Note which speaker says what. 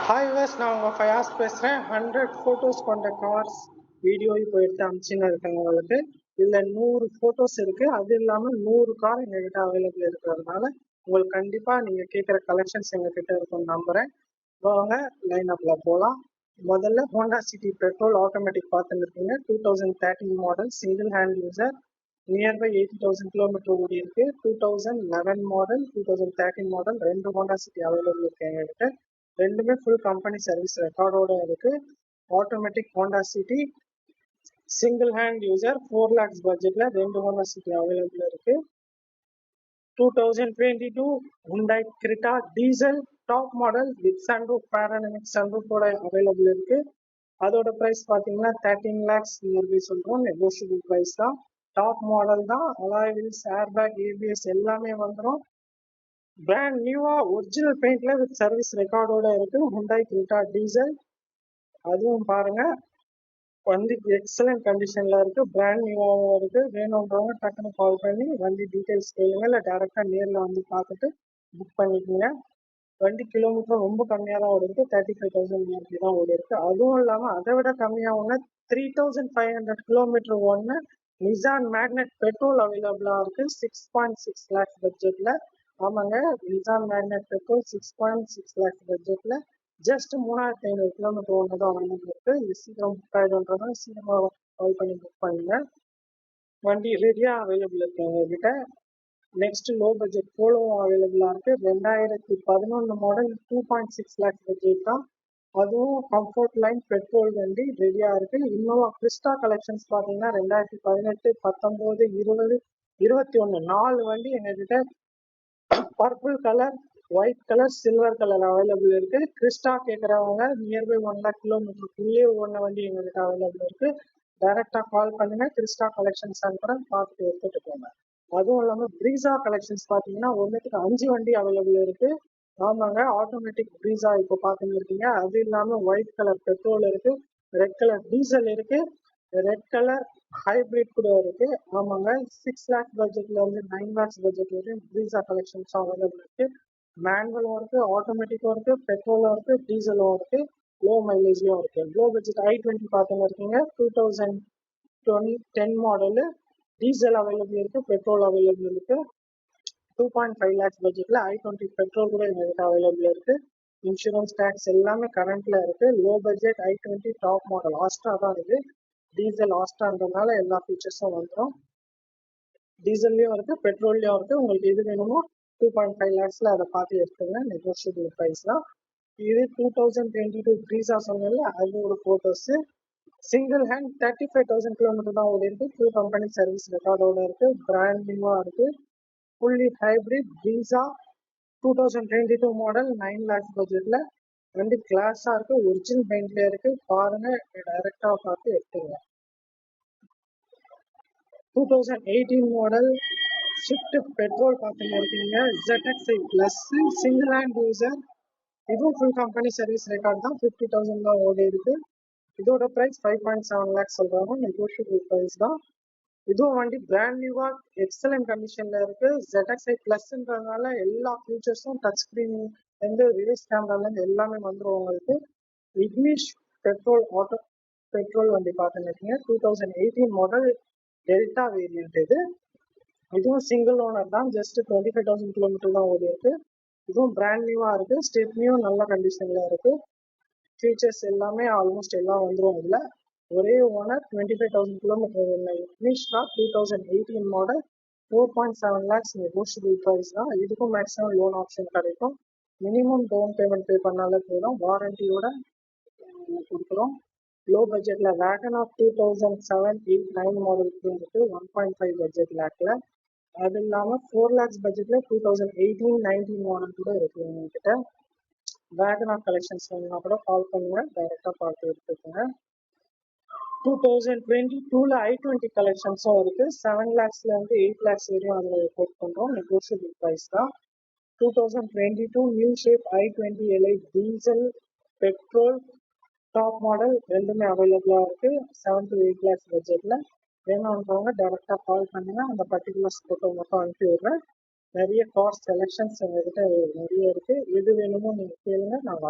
Speaker 1: Hi viewers, நான் உங்கள் ஃபயாஸ் பேசுகிறேன். 100 ஃபோட்டோஸ் கொண்ட கார்ஸ் வீடியோ இப்போ எடுத்து அனுப்பிச்சுன்னு இருக்கேன் உங்களுக்கு. இதில் 100 ஃபோட்டோஸ் இருக்குது. அது இல்லாமல் 100 கார் எங்ககிட்ட அவைலபிள் இருக்கிறதுனால உங்களுக்கு கண்டிப்பாக நீங்கள் கேட்குற கலெக்ஷன்ஸ் எங்ககிட்ட இருக்கும்னு நம்புகிறேன். வாங்க லைன் அப்பில் போகலாம். முதல்ல ஹோண்டா சிட்டி பெட்ரோல் ஆட்டோமேட்டிக் பார்த்துன்னு இருக்கீங்க. 2013 model, single hand user, nearby 80,000 kilometre ஓடி இருக்கு. 2011 மாடல், 2013 மாடல், ரெண்டு ஹோண்டா சிட்டி அவைலபிள் இருக்கு எங்ககிட்ட. ரெண்டுமே ஃபுல் கம்பெனி சர்வீஸ் ரெக்கார்டோட இருக்கு. Automatic Honda city, single hand user, 4 lakhs பட்ஜெட்ல ரெண்டு ஹோண்டா சிட்டி அவைலபிள் இருக்கு. 2022 Hyundai Creta diesel top model with sunroof, panoramic சன்ரூஃபோட அவைலபிள் இருக்கு. அதோட பிரைஸ் பார்த்தீங்கன்னா 13 lakhs நியர்பை சொல்றோம். நெகோஷியபிள் பிரைஸ் தான். டாப் மாடல் தான். அலாய் வீல்ஸ், ஏர்பேக், ஏபிஎஸ் எல்லாமே வந்துடும். பிராண்ட் நியூவா ஒரிஜினல் பெயிண்ட்ல வித் சர்வீஸ் ரெக்கார்டோட இருக்கு Hyundai Creta டீசல். அதுவும் பாருங்க, வண்டி எக்ஸலன்ட் கண்டிஷன்ல இருக்கு. பிராண்ட் நியூவாகவும் இருக்கு. வேணுன்றவங்க டக்குன்னு கால் பண்ணி வண்டி டீடைல்ஸ் கேளுங்க, இல்லை டைரக்டா நேரில் வந்து பார்த்துட்டு புக் பண்ணிக்கோங்க. வண்டி கிலோமீட்டர் ரொம்ப கம்மியாக தான் ஓடி இருக்கு. 35,000 நியர்பை தான் ஓடி இருக்கு. அதுவும் இல்லாமல் அதை விட கம்மியாக ஒன்று 3,500 கிலோமீட்டர் ஒன்று நிசான் மேக்னெட் பெட்ரோல் அவைலபிளா இருக்கு 6.6 lakhs பட்ஜெட்ல. ஆமாங்க, நிசான் மேக்னெட் பெட்ரோல் 6.6 lakhs பட்ஜெட்ல ஜஸ்ட் 3,500 கிலோமீட்டர் ஒன்று தான் அவைலபிள் இருக்கு. இது சீக்கிரம் புக் ஆகிடும்ன்றதால சீக்கிரமாக கால் பண்ணி புக் பண்ணுங்க. வண்டி ரெடியாக அவைலபிள் இருக்கு எங்ககிட்ட. நெக்ஸ்ட் லோ பட்ஜெட் போலோவும் அவைலபிளா இருக்கு. 2011 மாடல், 2.6 lakhs பட்ஜெட் தான். அதுவும் கம்ஃபர்ட் லைன் பெட்ரோல் வண்டி ரெடியா இருக்கு. இன்னோவா கிறிஸ்டா கலெக்ஷன்ஸ் பாத்தீங்கன்னா 2018, 19, 20, 21 4 வண்டி எங்ககிட்ட purple colour, white colour, silver colour available இருக்கு. கிறிஸ்டா கேட்கறவங்க நியர்பை 1 lakh கிலோமீட்டருக்குள்ளேயே ஓடின வண்டி எங்ககிட்ட அவைலபிள் இருக்கு. டைரக்டா கால் பண்ணுங்க, கிறிஸ்டா கலெக்ஷன்ஸ் அனுப்புறேன், பார்த்துட்டு எடுத்துட்டு போங்க. அதுவும் இல்லாம பிரீசா கலெக்ஷன்ஸ் பாத்தீங்கன்னா 1க்கு 5 வண்டி அவைலபிள் இருக்கு. ஆமாங்க, ஆட்டோமேட்டிக் பிரீசா இப்போ பார்த்துட்டு இருக்கீங்க. அது இல்லாம ஒயிட் கலர் பெட்ரோல் இருக்கு, ரெட் கலர் டீசல் இருக்கு, ரெட் கலர் ஹைபிரிட் கூட இருக்கு. ஆமாங்க, 6 lakhs பட்ஜெட்ல இருந்து 9 lakhs பட்ஜெட் வரையும் பிரீசா கலெக்ஷன்ஸ் அவைலபிள் இருக்கு. மேனுவலும் இருக்கு, ஆட்டோமேட்டிக்கும் இருக்கு, பெட்ரோலும் இருக்கு, டீசலும் இருக்கு, லோ மைலேஜ்லயும் இருக்கு. லோ பட்ஜெட் i20 பார்த்துன்னு இருக்கீங்க. 2010 மாடலு, டீசல் அவைலபிள் இருக்கு, பெட்ரோல் அவைலபிள் இருக்கு. 2.5 lakhs பட்ஜெட்ல i20 பெட்ரோல் கூட எங்ககிட்ட அவைலபிள் இருக்கு. இன்சூரன்ஸ், டேக்ஸ் எல்லாமே கரண்ட்ல இருக்கு. Low budget i20 top model Asta தான் இருக்கு. டீசல் ஆஸ்ட்ரான்றதுனால எல்லா ஃபீச்சர்ஸும் வந்துடும். டீசல்லையும் இருக்கு, பெட்ரோல்லையும் இருக்கு. உங்களுக்கு எது வேணுமோ 2.5 lakhsல அதை பார்த்து எடுத்துங்க. நெகோஷியபிள் ப்ரைஸ் தான். இது 2022 ப்ரீஸா சொன்னல, அதோட போட்டோஸ். சிங்கிள் ஹேண்ட் 35,000 கிலோமீட்டர் தான் ஓடி இருக்கு. ஃபுல் கம்பெனி சர்வீஸ் ரெக்கார்டோட இருக்கு. பிராண்ட் நியூவா இருக்கு. Fully hybrid Brezza 2022 model, 9 lakhs பட்ஜெட்ல. வண்டி கிளாஸா இருக்கு, ஒரிஜினல் பெயிண்ட்ல இருக்கு. பாருங்க, டைரக்டா பார்த்து எடுத்துங்க. 2018 மாடல் ஸ்விஃப்ட் பெட்ரோல் பார்த்துட்டு இருக்கீங்க. ZXi Plus single hand user. இதுவும் ஃபுல் கம்பெனி சர்வீஸ் ரெக்கார்ட் தான். 50,000 தான் ஓடி இருக்கு. இதோட பிரைஸ் 5.7 lakhs சொல்றாங்க. நெகோஷியபிள் பிரைஸ் தான். இதுவும் வண்டி பிராண்ட் நியூவா எக்ஸலன்ட் கண்டிஷன்ல இருக்கு. ZXi Plusன்றதுனால எல்லா ஃபீச்சர்ஸும் டச் ஸ்கிரீன் இருந்து ரிவர்ஸ் கேமரால இருந்து எல்லாமே வந்துடும் உங்களுக்கு. இக்னிஷ் பெட்ரோல் வண்டி பார்த்துருக்கீங்க. 2018 மாடல் டெல்டா வேரியன்ட் இது. இதுவும் சிங்கிள் ஓனர் தான். ஜஸ்ட் 25,000 கிலோமீட்டர் தான் ஓடி இருக்கு. இதுவும் பிராண்ட் நியூவா இருக்கு. ஸ்டெப்னியும் நல்ல கண்டிஷன்ல இருக்கு. ஃபீச்சர்ஸ் எல்லாமே ஆல்மோஸ்ட் எல்லாம் வந்துடும் இதுல. ஒரே ஓனர், 25,000 கிலோமீட்டர் இக்னிஷ் தான். 2018 மாடல், 4.7 lakhs நெகோஷியபிள் ப்ரைஸ் தான். இதுக்கும் மேக்ஸிமம் லோன் ஆப்ஷன் கிடைக்கும். மினிமம் டவுன் பேமெண்ட் பே பண்ணாலே போதும். வாரண்டியோட கொடுக்குறோம். லோ பட்ஜெட்ல வேகன் ஆஃப் 2007, 8, 9 மாடலுக்கு இருக்கு 1.5 பட்ஜெட் லேக்ல. அது இல்லாம 4 lakhs பட்ஜெட்ல 2018, 19 மாடல் கூட இருக்கு எங்ககிட்ட. வேகன் ஆஃப் கலெக்ஷன்ஸ் வேணும்னா கூட கால் பண்ணுங்க, டைரக்டா பார்த்து எடுத்துக்கோங்க. 2022ல i20 கலெக்ஷன்ஸும் இருக்கு. 7 lakhsல இருந்து 8 lakhs வரையும் அதில் கோட் பண்றோம். நெகோஷியபிள் ப்ரைஸ் தான். 2022 new shape i20 elite diesel petrol top model ரெண்டுமே அவைலபிளா இருக்கு. 7 to 8 lakhs பட்ஜெட்ல. வேணும்ன்றவங்க டைரக்டா கால் பண்ணுங்க. அந்த பர்டிகுலர்ஸ் போட்டோ மட்டும் அனுப்பி விடுறேன். நிறைய கார் செலெக்ஷன்ஸ் எங்ககிட்ட நிறைய இருக்கு. எது வேணுமோ நீங்க கேளுங்க, நான்